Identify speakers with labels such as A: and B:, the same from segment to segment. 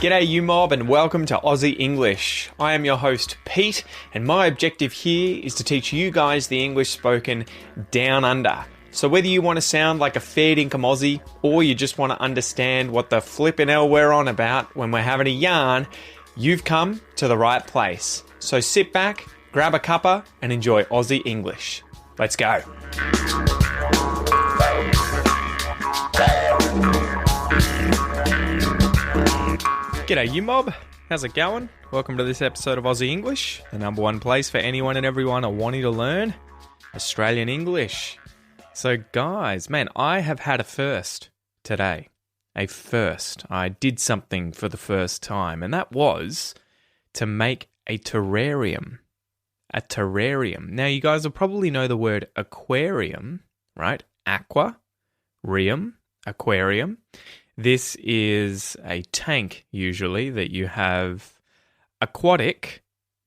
A: G'day you mob and welcome to Aussie English. I am your host Pete and my objective here is to teach you guys the English spoken down under. So whether you want to sound like a fair dinkum Aussie or you just want to understand what the flippin' hell we're on about when we're having a yarn, you've come to the right place. So sit back, grab a cuppa and enjoy Aussie English. Let's go. G'day you mob, how's it going? Welcome to this episode of Aussie English, the number one place for anyone and everyone wanting to learn Australian English. So guys, man, I have had a first today. A first. I did something for the first time, and that was to make a terrarium. A terrarium. Now you guys will probably know the word aquarium, right? Aqua, rium, aquarium. This is a tank, usually, that you have aquatic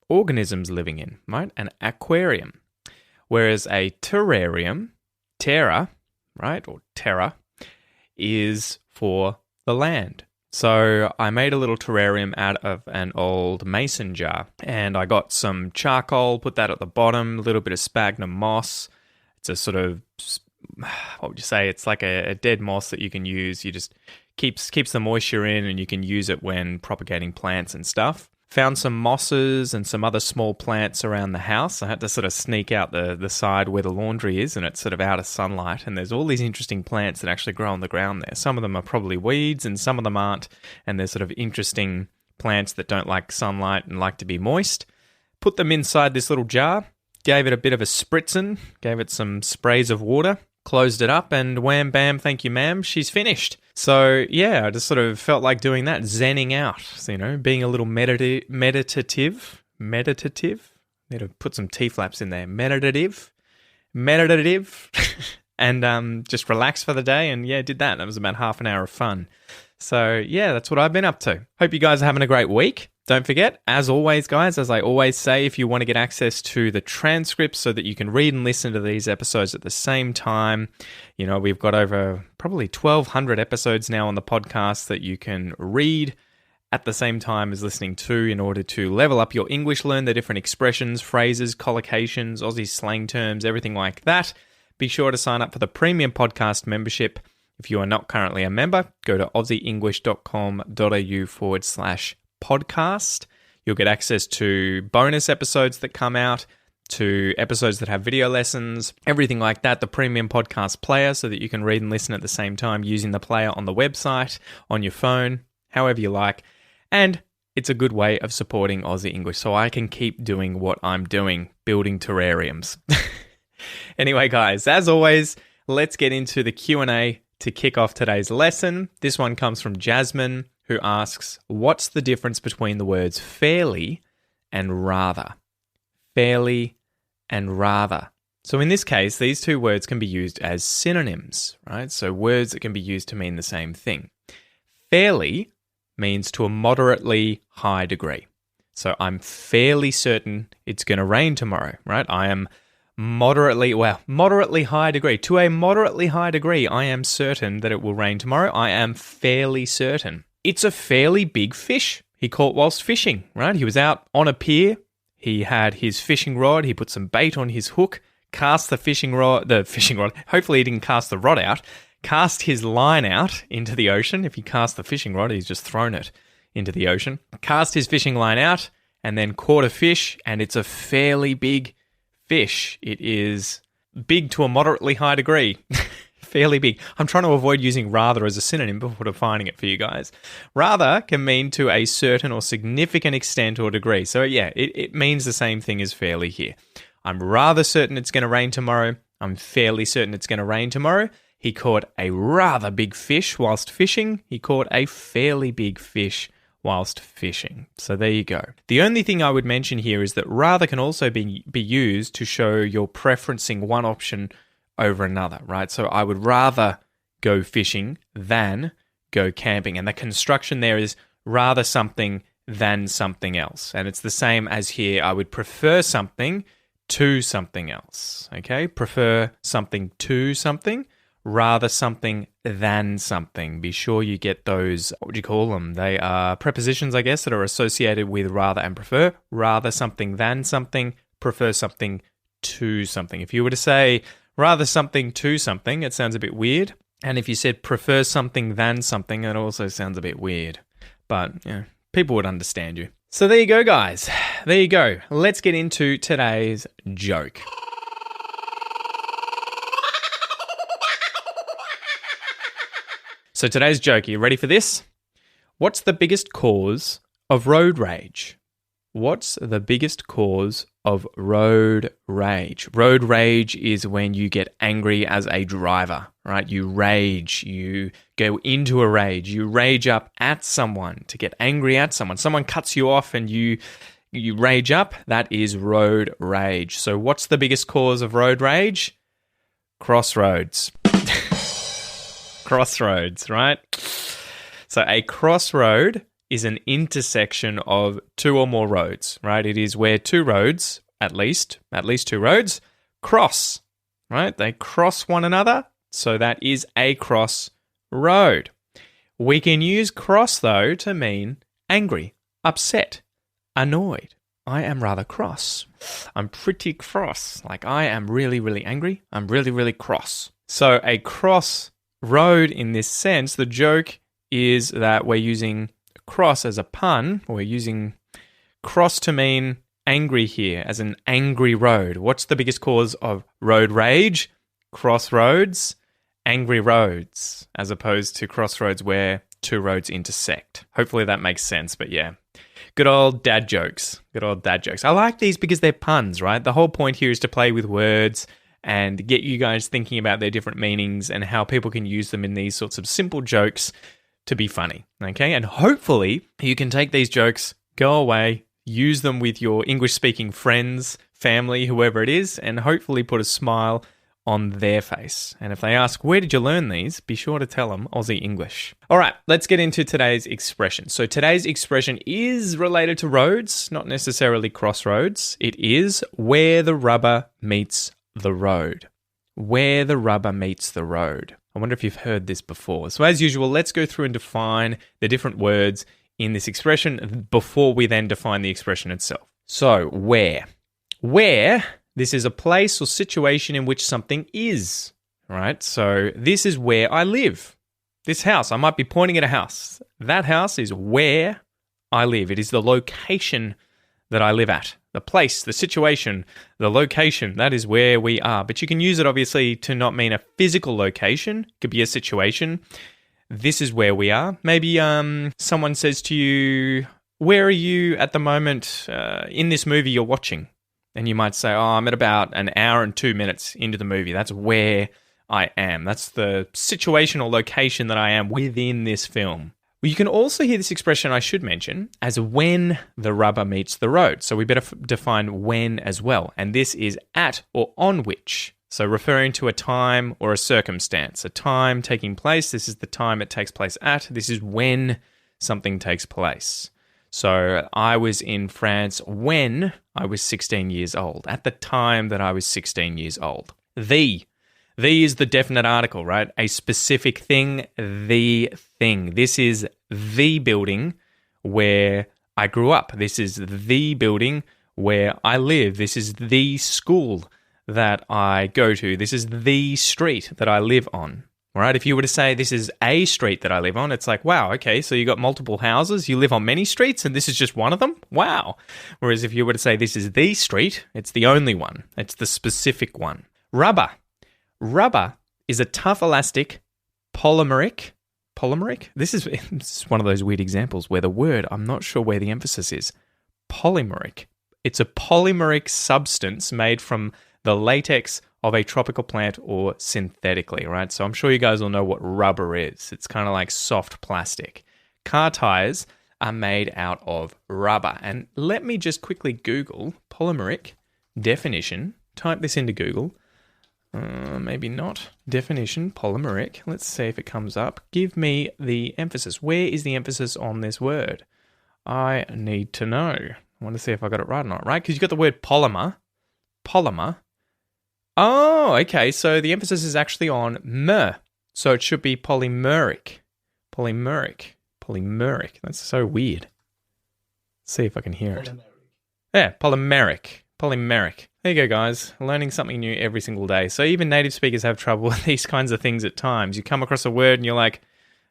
A: organisms living in, right? An aquarium. Whereas a terrarium, terra, right, or terra, is for the land. So I made a little terrarium out of an old mason jar, and I got some charcoal, put that at the bottom, a little bit of sphagnum moss. It's a sort of, what would you say? It's like a dead moss that you can use. You just keeps the moisture in, and you can use it when propagating plants and stuff. Found some mosses and some other small plants around the house. I had to sort of sneak out the side where the laundry is, and it's sort of out of sunlight. And there's all these interesting plants that actually grow on the ground there. Some of them are probably weeds, and some of them aren't. And they're sort of interesting plants that don't like sunlight and like to be moist. Put them inside this little jar, gave it a bit of a spritzing, gave it some sprays of water, closed it up, and wham, bam, thank you, ma'am, she's finished. So, yeah, I just sort of felt like doing that, zenning out, so, you know, being a little meditative. Need to put some T-flaps in there. Meditative, and just relax for the day, and yeah, did that. That was about half an hour of fun. So, yeah, that's what I've been up to. Hope you guys are having a great week. Don't forget, as always, guys, as I always say, if you want to get access to the transcripts so that you can read and listen to these episodes at the same time, you know, we've got over probably 1,200 episodes now on the podcast that you can read at the same time as listening to in order to level up your English, learn the different expressions, phrases, collocations, Aussie slang terms, everything like that. Be sure to sign up for the premium podcast membership. If you are not currently a member, go to aussieenglish.com.au/podcast. You'll get access to bonus episodes that come out, to episodes that have video lessons, everything like that, the premium podcast player so that you can read and listen at the same time using the player on the website, on your phone, however you like. And it's a good way of supporting Aussie English so I can keep doing what I'm doing, building terrariums. Anyway, guys, as always, let's get into the Q&A to kick off today's lesson. This one comes from Jasmine, who asks, what's the difference between the words fairly and rather? Fairly and rather. So in this case, these two words can be used as synonyms, right? So words that can be used to mean the same thing. Fairly means to a moderately high degree. So I'm fairly certain it's going to rain tomorrow, right? I am moderately high degree. To a moderately high degree, I am certain that it will rain tomorrow. I am fairly certain. It's a fairly big fish he caught whilst fishing, right? He was out on a pier. He had his fishing rod. He put some bait on his hook, cast the fishing rod. Hopefully he didn't cast the rod out. Cast his line out into the ocean. If he cast the fishing rod, he's just thrown it into the ocean. Cast his fishing line out and then caught a fish, and it's a fairly big fish. It is big to a moderately high degree. Fairly big. I'm trying to avoid using rather as a synonym before defining it for you guys. Rather can mean to a certain or significant extent or degree. So yeah, it means the same thing as fairly here. I'm rather certain it's going to rain tomorrow. I'm fairly certain it's going to rain tomorrow. He caught a rather big fish whilst fishing. He caught a fairly big fish whilst fishing. So there you go. The only thing I would mention here is that rather can also be used to show you're preferencing one option over another, right? So I would rather go fishing than go camping. And the construction there is rather something than something else. And it's the same as here. I would prefer something to something else. Okay? Prefer something to something, rather something than something. Be sure you get those, what would you call them? They are prepositions, I guess, that are associated with rather and prefer. Rather something than something, prefer something to something. If you were to say rather something to something, it sounds a bit weird. And if you said prefer something than something, it also sounds a bit weird. But, people would understand you. So there you go, guys. There you go. Let's get into today's joke. So today's joke, are you ready for this? What's the biggest cause of road rage? What's the biggest cause of road rage? Road rage is when you get angry as a driver, right? You rage, you go into a rage, you rage up at someone to get angry at someone. Someone cuts you off and you rage up. That is road rage. So what's the biggest cause of road rage? Crossroads. Crossroads, right? So a crossroad is an intersection of two or more roads, right? It is where two roads, at least two roads, cross, right? They cross one another, so that is a crossroad. We can use cross, though, to mean angry, upset, annoyed. I am rather cross. I'm pretty cross. Like, I am really, really angry. I'm really, really cross. So a cross road in this sense, the joke is that we're using cross as a pun. We're using cross to mean angry here, as an angry road. What's the biggest cause of road rage? Crossroads, angry roads, as opposed to crossroads where two roads intersect. Hopefully that makes sense, but yeah. Good old dad jokes. Good old dad jokes. I like these because they're puns, right? The whole point here is to play with words and get you guys thinking about their different meanings and how people can use them in these sorts of simple jokes to be funny, okay? And hopefully you can take these jokes, go away, use them with your English-speaking friends, family, whoever it is, and hopefully put a smile on their face. And if they ask, where did you learn these? Be sure to tell them Aussie English. All right, let's get into today's expression. So today's expression is related to roads, not necessarily crossroads. It is where the rubber meets the road. Where the rubber meets the road. I wonder if you've heard this before. So as usual, let's go through and define the different words in this expression before we then define the expression itself. So, where. Where, this is a place or situation in which something is, right? So this is where I live. This house, I might be pointing at a house. That house is where I live. It is the location that I live at. The place, the situation, the location, that is where we are. But you can use it obviously to not mean a physical location. It could be a situation. This is where we are. Maybe someone says to you, where are you at the moment in this movie you're watching? And you might say, oh, I'm at about an hour and 2 minutes into the movie. That's where I am. That's the situational location that I am within this film. Well, you can also hear this expression, I should mention, as when the rubber meets the road. So we better define when as well. And this is at or on which. So referring to a time or a circumstance. A time taking place, this is the time it takes place at. This is when something takes place. So I was in France when I was 16 years old. At the time that I was 16 years old. The is the definite article, right? A specific thing, the thing. This is the building where I grew up. This is the building where I live. This is the school that I go to. This is the street that I live on. All right, if you were to say this is a street that I live on, it's like, wow, okay, so you got multiple houses, you live on many streets, and this is just one of them? Wow. Whereas if you were to say this is the street, it's the only one. It's the specific one. Rubber. Rubber is a tough elastic polymeric. Polymeric? This is one of those weird examples where the word, I'm not sure where the emphasis is. Polymeric. It's a polymeric substance made from the latex of a tropical plant or synthetically, right? So I'm sure you guys will know what rubber is. It's kind of like soft plastic. Car tires are made out of rubber. And let me just quickly Google polymeric definition. Type this into Google. Maybe not. Definition, polymeric. Let's see if it comes up. Give me the emphasis. Where is the emphasis on this word? I need to know. I want to see if I got it right or not, right? Because you've got the word polymer. polymer. Oh, okay. So the emphasis is actually on mer. So it should be polymeric. Polymeric. That's so weird. Let's see if I can hear it. Yeah, polymeric. There you go, guys. Learning something new every single day. So even native speakers have trouble with these kinds of things at times. You come across a word and you're like,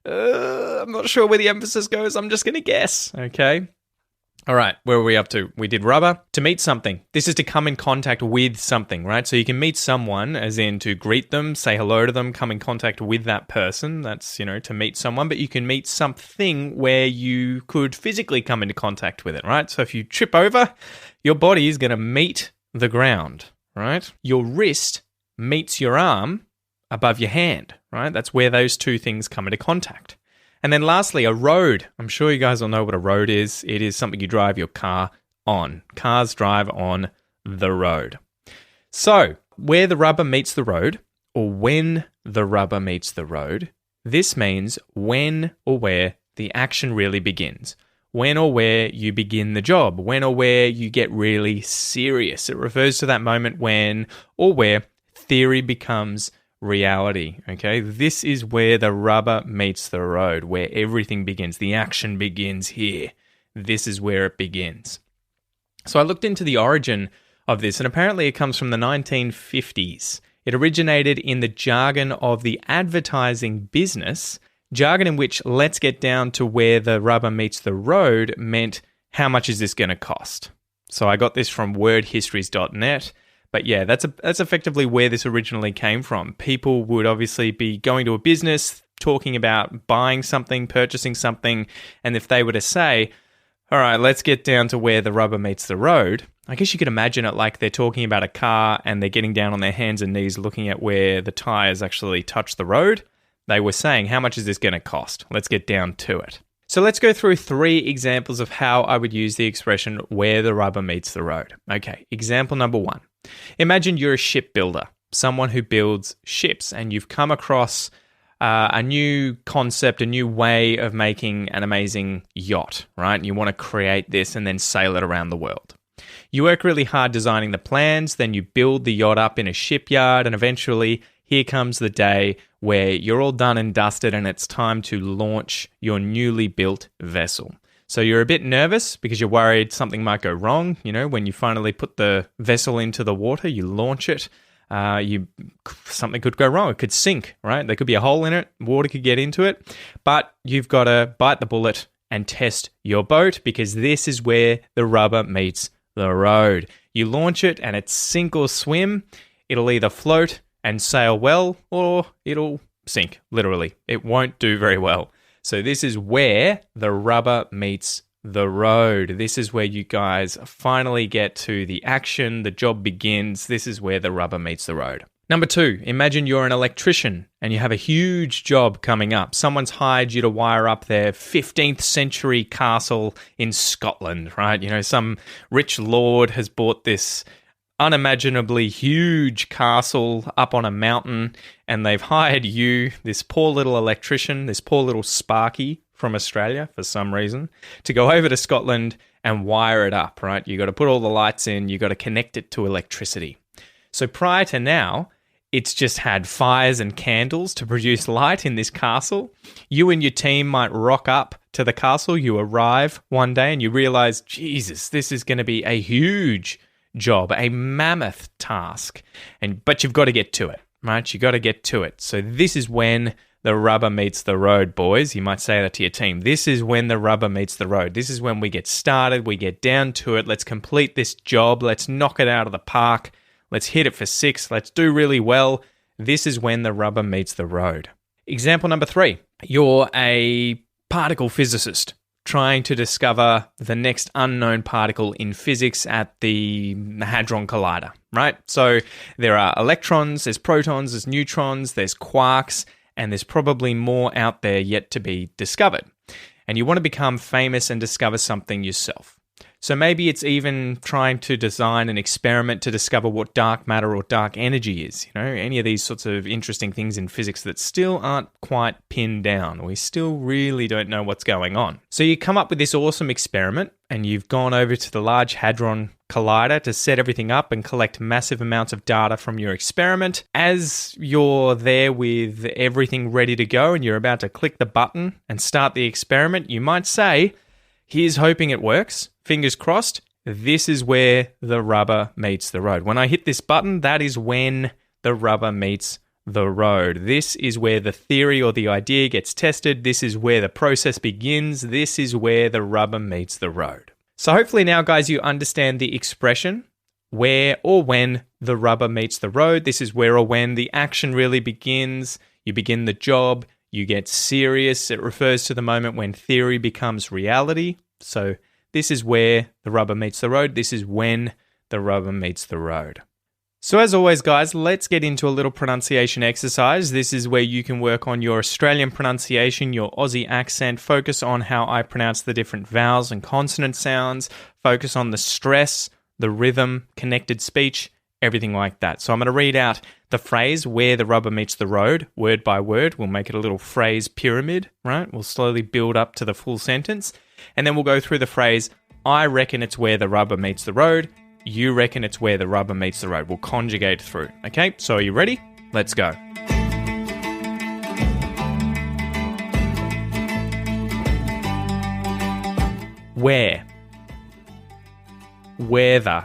A: I'm not sure where the emphasis goes. I'm just going to guess. Okay. All right. Where were we up to? We did rubber. To meet something. This is to come in contact with something, right? So you can meet someone as in to greet them, say hello to them, come in contact with that person. That's, to meet someone. But you can meet something where you could physically come into contact with it, right? So if you trip over, your body is going to meet the ground, right? Your wrist meets your arm above your hand, right? That's where those two things come into contact. And then lastly, a road. I'm sure you guys all know what a road is. It is something you drive your car on. Cars drive on the road. So, where the rubber meets the road, or when the rubber meets the road, this means when or where the action really begins. When or where you begin the job. When or where you get really serious. It refers to that moment when or where theory becomes reality, okay? This is where the rubber meets the road, where everything begins. The action begins here. This is where it begins. So I looked into the origin of this, and apparently it comes from the 1950s. It originated in the jargon of the advertising business, jargon in which let's get down to where the rubber meets the road meant how much is this going to cost? So I got this from wordhistories.net. But yeah, that's effectively where this originally came from. People would obviously be going to a business, talking about buying something, purchasing something, and if they were to say, all right, let's get down to where the rubber meets the road, I guess you could imagine it like they're talking about a car and they're getting down on their hands and knees looking at where the tires actually touch the road. They were saying, how much is this going to cost? Let's get down to it. So let's go through 3 examples of how I would use the expression where the rubber meets the road. Okay, example number 1. Imagine you're a shipbuilder, someone who builds ships, and you've come across a new concept, a new way of making an amazing yacht, right? And you want to create this and then sail it around the world. You work really hard designing the plans, then you build the yacht up in a shipyard, and eventually here comes the day where you're all done and dusted and it's time to launch your newly built vessel. So you're a bit nervous because you're worried something might go wrong. When you finally put the vessel into the water, you launch it, something could go wrong. It could sink, right? There could be a hole in it. Water could get into it. But you've got to bite the bullet and test your boat because this is where the rubber meets the road. You launch it and it's sink or swim. It'll either float and sail well or it'll sink, literally. It won't do very well. So this is where the rubber meets the road. This is where you guys finally get to the action. The job begins. This is where the rubber meets the road. Number 2, imagine you're an electrician and you have a huge job coming up. Someone's hired you to wire up their 15th century castle in Scotland, right? Some rich lord has bought this unimaginably huge castle up on a mountain, and they've hired you, this poor little electrician, this poor little Sparky from Australia for some reason, to go over to Scotland and wire it up, right? You got to put all the lights in, you got to connect it to electricity. So prior to now, it's just had fires and candles to produce light in this castle. You and your team might rock up to the castle. You arrive one day and you realize, Jesus, this is going to be a huge job, a mammoth task, but you've got to get to it, right? You got to get to it. So this is when the rubber meets the road, boys. You might say that to your team. This is when the rubber meets the road. This is when we get started. We get down to it. Let's complete this job. Let's knock it out of the park. Let's hit it for 6. Let's do really well. This is when the rubber meets the road. Example number 3. You're a particle physicist trying to discover the next unknown particle in physics at the Hadron Collider, right? So there are electrons, there's protons, there's neutrons, there's quarks, and there's probably more out there yet to be discovered. And you want to become famous and discover something yourself. So maybe it's even trying to design an experiment to discover what dark matter or dark energy is. Any of these sorts of interesting things in physics that still aren't quite pinned down. We still really don't know what's going on. So you come up with this awesome experiment and you've gone over to the Large Hadron collider to set everything up and collect massive amounts of data from your experiment. As you're there with everything ready to go and you're about to click the button and start the experiment, you might say, here's hoping it works. Fingers crossed. This is where the rubber meets the road. When I hit this button, that is when the rubber meets the road. This is where the theory or the idea gets tested. This is where the process begins. This is where the rubber meets the road. So hopefully now, guys, you understand the expression where or when the rubber meets the road. This is where or when the action really begins. You begin the job. You get serious. It refers to the moment when theory becomes reality. So this is where the rubber meets the road. This is when the rubber meets the road. So as always, guys, let's get into a little pronunciation exercise. This is where you can work on your Australian pronunciation, your Aussie accent, focus on how I pronounce the different vowels and consonant sounds, focus on the stress, the rhythm, connected speech, everything like that. So I'm going to read out the phrase where the rubber meets the road, word by word. We'll make it a little phrase pyramid, right? We'll slowly build up to the full sentence. And then we'll go through the phrase, I reckon it's where the rubber meets the road. You reckon it's where the rubber meets the road. We'll conjugate through. Okay, so are you ready? Let's go. Where. Where the.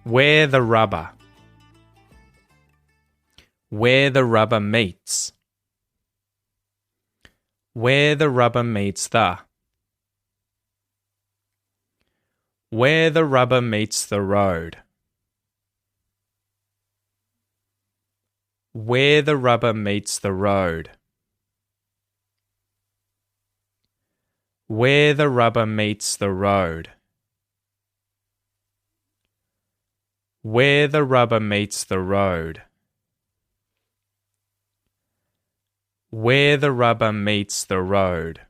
A: Where the rubber. Where the rubber meets. Where the rubber meets the. Where the rubber meets the road. Where the rubber meets the road. Where the rubber meets the road. Where the rubber meets the road. Where the rubber meets the road.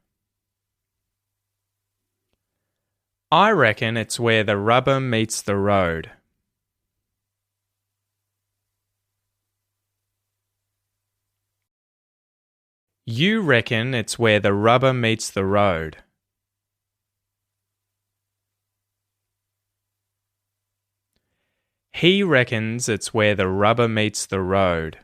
A: I reckon it's where the rubber meets the road. You reckon it's where the rubber meets the road. He reckons it's where the rubber meets the road.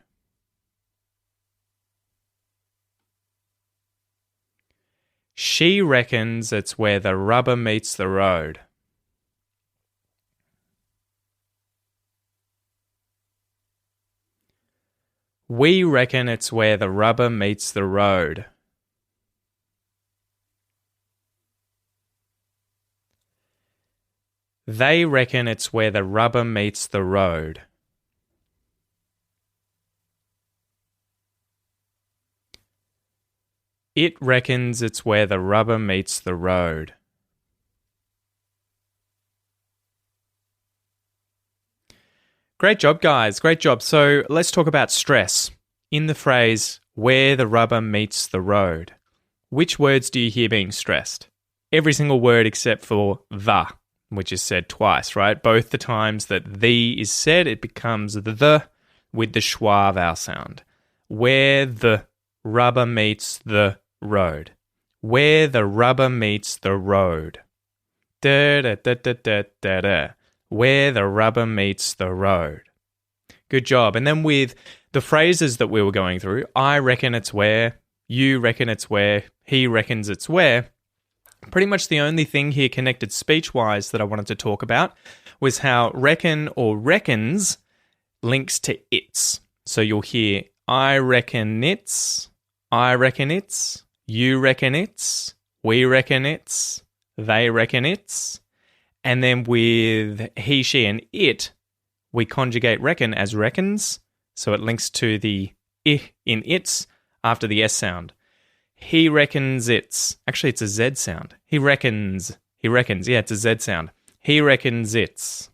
A: She reckons it's where the rubber meets the road. We reckon it's where the rubber meets the road. They reckon it's where the rubber meets the road. It reckons it's where the rubber meets the road. Great job, guys. Great job. So let's talk about stress. In the phrase, where the rubber meets the road, which words do you hear being stressed? Every single word except for the, which is said twice, right? Both the times that the is said, it becomes the with the schwa vowel sound. Where the rubber meets the road. Where the rubber meets the road. Da da da da da da da. Where the rubber meets the road. Good job. And then with the phrases that we were going through, I reckon it's where, you reckon it's where, he reckons it's where. Pretty much the only thing here connected speech-wise that I wanted to talk about was how reckon or reckons links to its. So you'll hear I reckon it's, you reckon it's, we reckon it's, they reckon it's. And then with he, she, and it, we conjugate reckon as reckons. So it links to the I in its after the S sound. He reckons it's, actually it's a Z sound. He reckons, yeah, it's a Z sound. He reckons it's.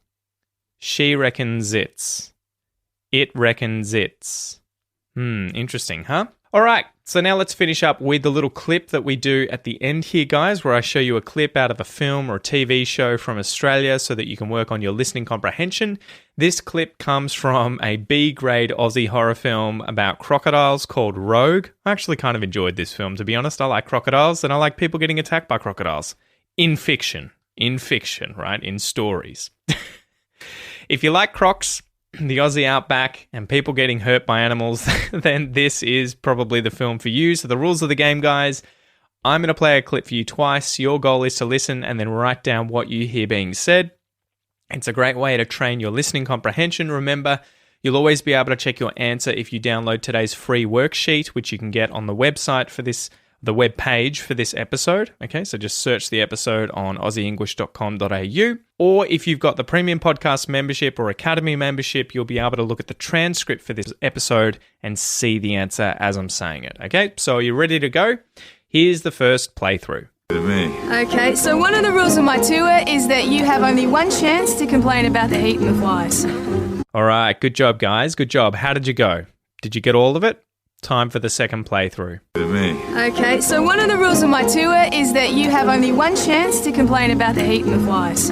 A: She reckons it's. It reckons it's. Interesting, huh? All right, so now let's finish up with the little clip that we do at the end here, guys, where I show you a clip out of a film or a TV show from Australia so that you can work on your listening comprehension. This clip comes from a B-grade Aussie horror film about crocodiles called Rogue. I actually kind of enjoyed this film, to be honest. I like crocodiles and I like people getting attacked by crocodiles. In fiction. in fiction, right? In stories. If you like crocs, the Aussie outback, and people getting hurt by animals, then this is probably the film for you. So the rules of the game, guys, I'm going to play a clip for you twice. Your goal is to listen and then write down what you hear being said. It's a great way to train your listening comprehension. Remember, you'll always be able to check your answer if you download today's free worksheet, which you can get on the website for this, the web page for this episode. Okay, so just search the episode on aussieenglish.com.au. Or if you've got the Premium Podcast membership or Academy membership, you'll be able to look at the transcript for this episode and see the answer as I'm saying it. Okay, so are you ready to go? Here's the first playthrough.
B: Okay, so one of the rules of my tour is that you have only one chance to complain about the heat and the flies.
A: All right, good job, guys. Good job. How did you go? Did you get all of it? Time for the second playthrough.
B: Okay, so one of the rules of my tour is that you have only one chance to complain about the heat and the flies.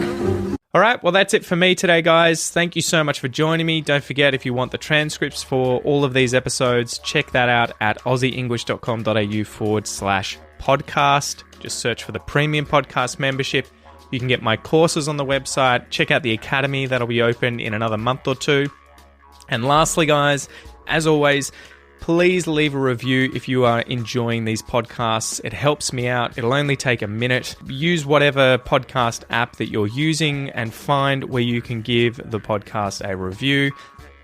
A: All right, well, that's it for me today, guys. Thank you so much for joining me. Don't forget, if you want the transcripts for all of these episodes, check that out at aussieenglish.com.au/podcast. Just search for the Premium Podcast membership. You can get my courses on the website. Check out the Academy. That'll be open in another month or two. And lastly, guys, as always, please leave a review if you are enjoying these podcasts. It helps me out. It'll only take a minute. Use whatever podcast app that you're using and find where you can give the podcast a review.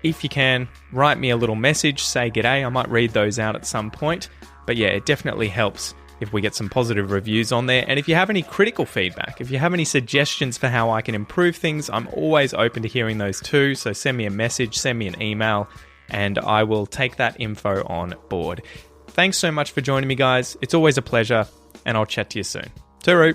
A: If you can, write me a little message, say g'day. I might read those out at some point. But yeah, it definitely helps if we get some positive reviews on there. And if you have any critical feedback, if you have any suggestions for how I can improve things, I'm always open to hearing those too. So send me a message, send me an email, and I will take that info on board. Thanks so much for joining me, guys. It's always a pleasure, and I'll chat to you soon. Tooroo.